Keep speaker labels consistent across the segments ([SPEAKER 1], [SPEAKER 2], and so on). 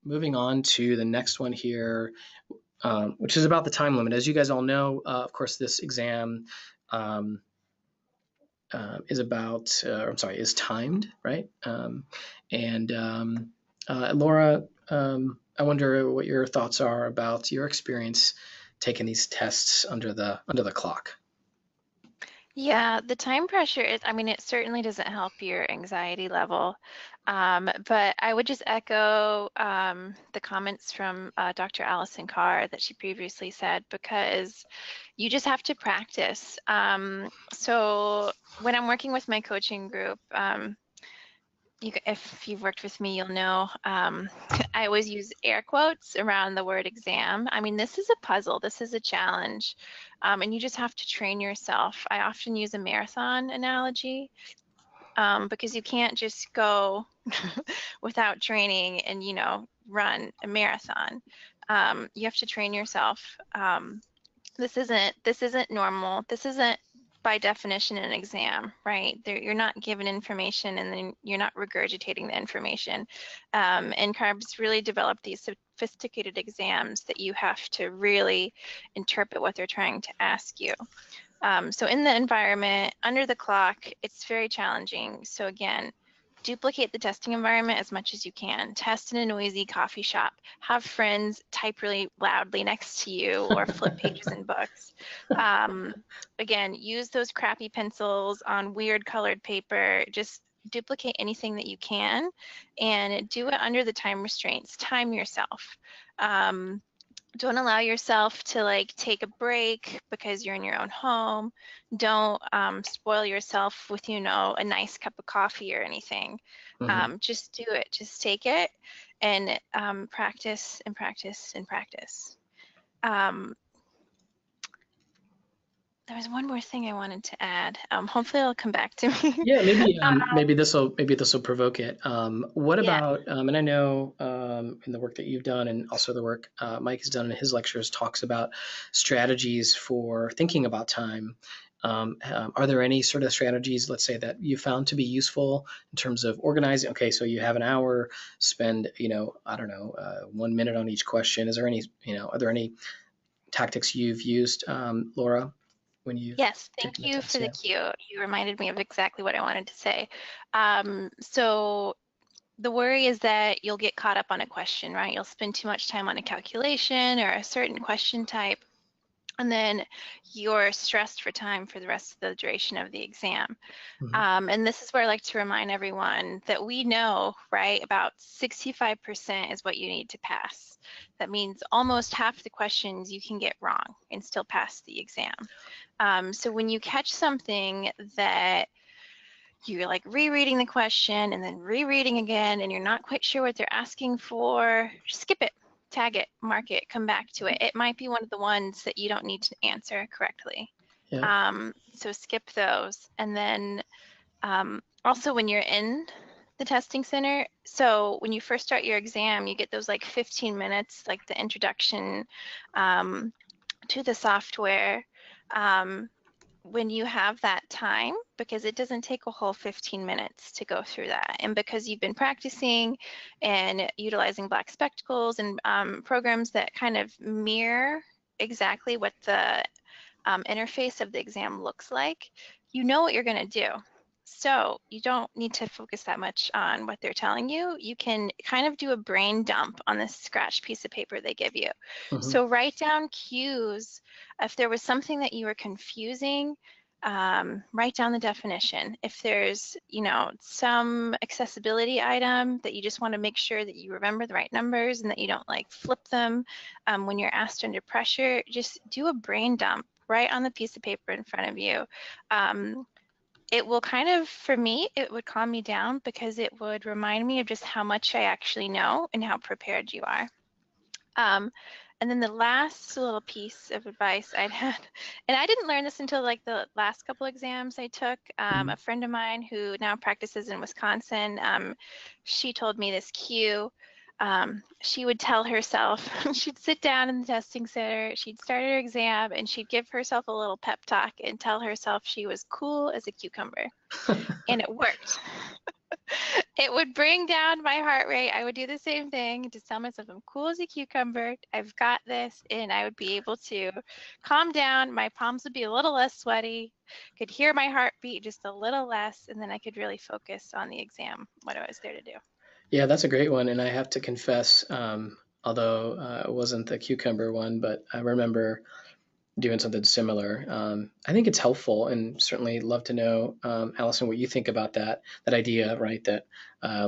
[SPEAKER 1] moving on to the next one here, which is about the time limit. As you guys all know, of course, this exam um, is timed, right? And Laura, I wonder what your thoughts are about your experience taking these tests under the clock.
[SPEAKER 2] Yeah, the time pressure is, I mean, it certainly doesn't help your anxiety level. But I would just echo the comments from Dr. Allison Carr that she previously said, because you just have to practice. So when I'm working with my coaching group, if you've worked with me, you'll know I always use air quotes around the word exam. I mean, this is a puzzle, this is a challenge, and you just have to train yourself. I often use a marathon analogy because you can't just go without training and, run a marathon. You have to train yourself. This isn't normal. This isn't by definition an exam, right? You're not given information and then you're not regurgitating the information. And NCARB's really developed these sophisticated exams that you have to really interpret what they're trying to ask you. So in the environment, under the clock, it's very challenging. So again, duplicate the testing environment as much as you can. Test in a noisy coffee shop. Have friends type really loudly next to you or flip pages in books. Again, use those crappy pencils on weird colored paper. Just duplicate anything that you can and do it under the time restraints. Time yourself. Don't allow yourself to take a break because you're in your own home. Don't spoil yourself with, a nice cup of coffee or anything.
[SPEAKER 1] Mm-hmm.
[SPEAKER 2] Just do it. Just take it and practice and practice and practice. There was one more thing I wanted to add. Hopefully it'll come back to me.
[SPEAKER 1] Yeah, maybe this will provoke it. What
[SPEAKER 2] Yeah.
[SPEAKER 1] about and I know in the work that you've done and also the work Mike has done in his lectures talks about strategies for thinking about time. Are there any sort of strategies, let's say, that you found to be useful in terms of organizing? Okay, so you have an hour, spend I don't know 1 minute on each question. Is there any are there any tactics you've used, Laura, when you've
[SPEAKER 2] Yes,
[SPEAKER 1] taken
[SPEAKER 2] thank
[SPEAKER 1] the
[SPEAKER 2] you
[SPEAKER 1] test?
[SPEAKER 2] for the
[SPEAKER 1] Yeah.
[SPEAKER 2] cue. You reminded me of exactly what I wanted to say. So the worry is that you'll get caught up on a question, right? You'll spend too much time on a calculation or a certain question type, and then you're stressed for time for the rest of the duration of the exam.
[SPEAKER 1] Mm-hmm.
[SPEAKER 2] And this is where I like to remind everyone that we know, right, about 65% is what you need to pass. That means almost half the questions you can get wrong and still pass the exam. So when you catch something that you're rereading the question and then rereading again and you're not quite sure what they're asking for, skip it, tag it, mark it, come back to it. It might be one of the ones that you don't need to answer correctly.
[SPEAKER 1] Yeah.
[SPEAKER 2] So skip those. And then also when you're in the testing center, so when you first start your exam, you get those 15 minutes, like the introduction to the software. When you have that time, because it doesn't take a whole 15 minutes to go through that, and because you've been practicing and utilizing black spectacles and programs that kind of mirror exactly what the interface of the exam looks like, you know what you're going to do. So you don't need to focus that much on what they're telling you. You can kind of do a brain dump on this scratched piece of paper they give you.
[SPEAKER 1] Mm-hmm.
[SPEAKER 2] So write down cues. If there was something that you were confusing, write down the definition. If there's, some accessibility item that you just want to make sure that you remember the right numbers and that you don't flip them when you're asked under pressure, just do a brain dump right on the piece of paper in front of you. It will for me, it would calm me down because it would remind me of just how much I actually know and how prepared you are. And then the last little piece of advice I'd had, and I didn't learn this until the last couple exams I took.
[SPEAKER 1] Mm-hmm.
[SPEAKER 2] A friend of mine who now practices in Wisconsin, she told me this cue. She would tell herself, she'd sit down in the testing center, she'd start her exam, and she'd give herself a little pep talk and tell herself she was cool as a cucumber. And it worked. It would bring down my heart rate. I would do the same thing, just tell myself I'm cool as a cucumber. I've got this, and I would be able to calm down. My palms would be a little less sweaty, could hear my heartbeat just a little less, and then I could really focus on the exam, what I was there to do.
[SPEAKER 1] Yeah, that's a great one. And I have to confess, although it wasn't the cucumber one, but I remember doing something similar. I think it's helpful, and certainly love to know, Allison, what you think about that idea, right? That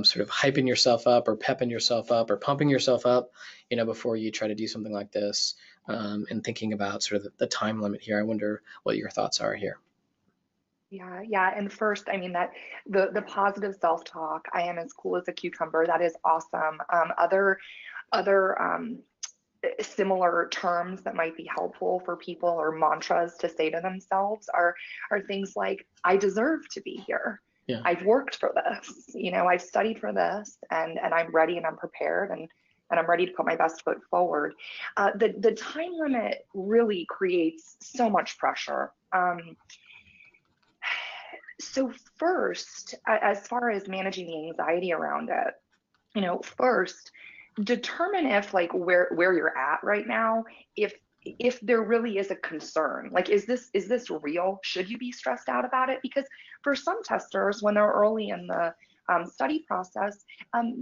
[SPEAKER 1] sort of hyping yourself up or pepping yourself up or pumping yourself up, before you try to do something like this, and thinking about sort of the time limit here. I wonder what your thoughts are here.
[SPEAKER 3] Yeah, yeah. And first, I mean that the positive self-talk, I am as cool as a cucumber, that is awesome. Other similar terms that might be helpful for people or mantras to say to themselves are things like, I deserve to be here.
[SPEAKER 1] Yeah.
[SPEAKER 3] I've worked for this, I've studied for this, and I'm ready and I'm prepared, and I'm ready to put my best foot forward. The time limit really creates so much pressure. So first, as far as managing the anxiety around it, first determine if, like, where you're at right now, if there really is a concern, like, is this real? Should you be stressed out about it? Because for some testers, when they're early in the study process,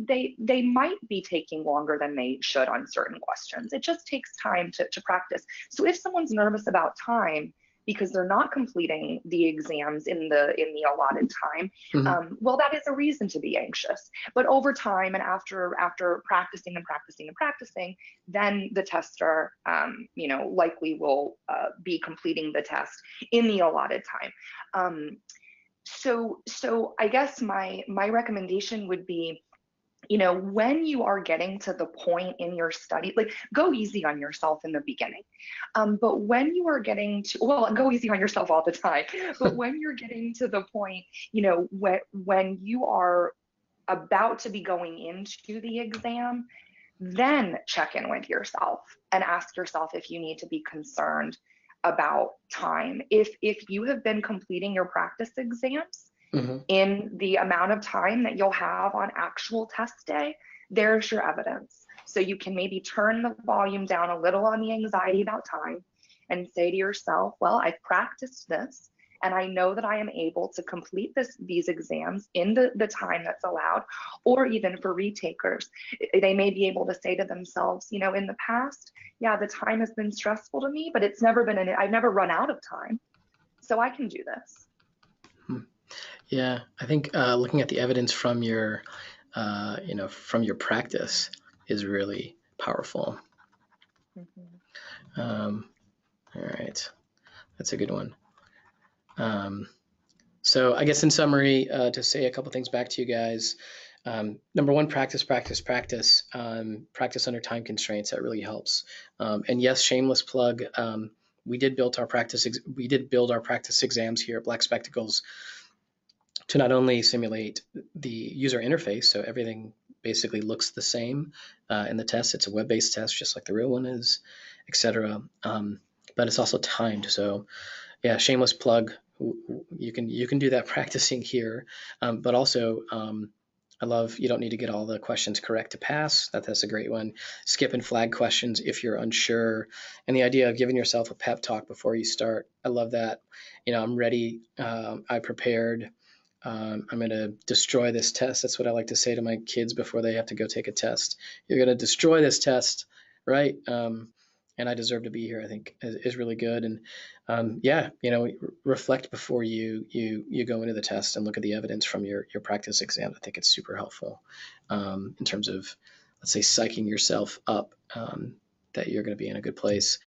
[SPEAKER 3] they might be taking longer than they should on certain questions. It just takes time to practice. So if someone's nervous about time because they're not completing the exams in the allotted time,
[SPEAKER 1] Mm-hmm.
[SPEAKER 3] well, that is a reason to be anxious. But over time, and after practicing and practicing and practicing, then the tester, likely will be completing the test in the allotted time. So I guess my recommendation would be, when you are getting to the point in your study, like, go easy on yourself in the beginning. But when you are getting to, well, go easy on yourself all the time, but when you're getting to the point, when you are about to be going into the exam, then check in with yourself and ask yourself if you need to be concerned about time. If you have been completing your practice exams
[SPEAKER 1] Mm-hmm.
[SPEAKER 3] in the amount of time that you'll have on actual test day, there's your evidence. So you can maybe turn the volume down a little on the anxiety about time and say to yourself, well, I've practiced this, and I know that I am able to complete these exams in the time that's allowed. Or even for retakers, they may be able to say to themselves, in the past, yeah, the time has been stressful to me, but I've never run out of time, so I can do this.
[SPEAKER 1] Yeah, I think looking at the evidence from your practice is really powerful.
[SPEAKER 3] Mm-hmm.
[SPEAKER 1] All right, that's a good one. So I guess in summary, to say a couple things back to you guys. Number one, practice, practice, practice. Practice under time constraints. That really helps. And yes, shameless plug. We did build our practice exams here at Black Spectacles to not only simulate the user interface, so everything basically looks the same in the test. It's a web-based test, just like the real one is, etc. But it's also timed. So, yeah, shameless plug. You can do that practicing here, but also I love you don't need to get all the questions correct to pass. That's a great one. Skip and flag questions if you're unsure, and the idea of giving yourself a pep talk before you start. I love that. I'm ready. I prepared. I'm going to destroy this test. That's what I like to say to my kids before they have to go take a test. You're going to destroy this test, right? And I deserve to be here, I think is really good. And yeah, reflect before you go into the test and look at the evidence from your practice exam. I think it's super helpful in terms of, let's say, psyching yourself up that you're going to be in a good place.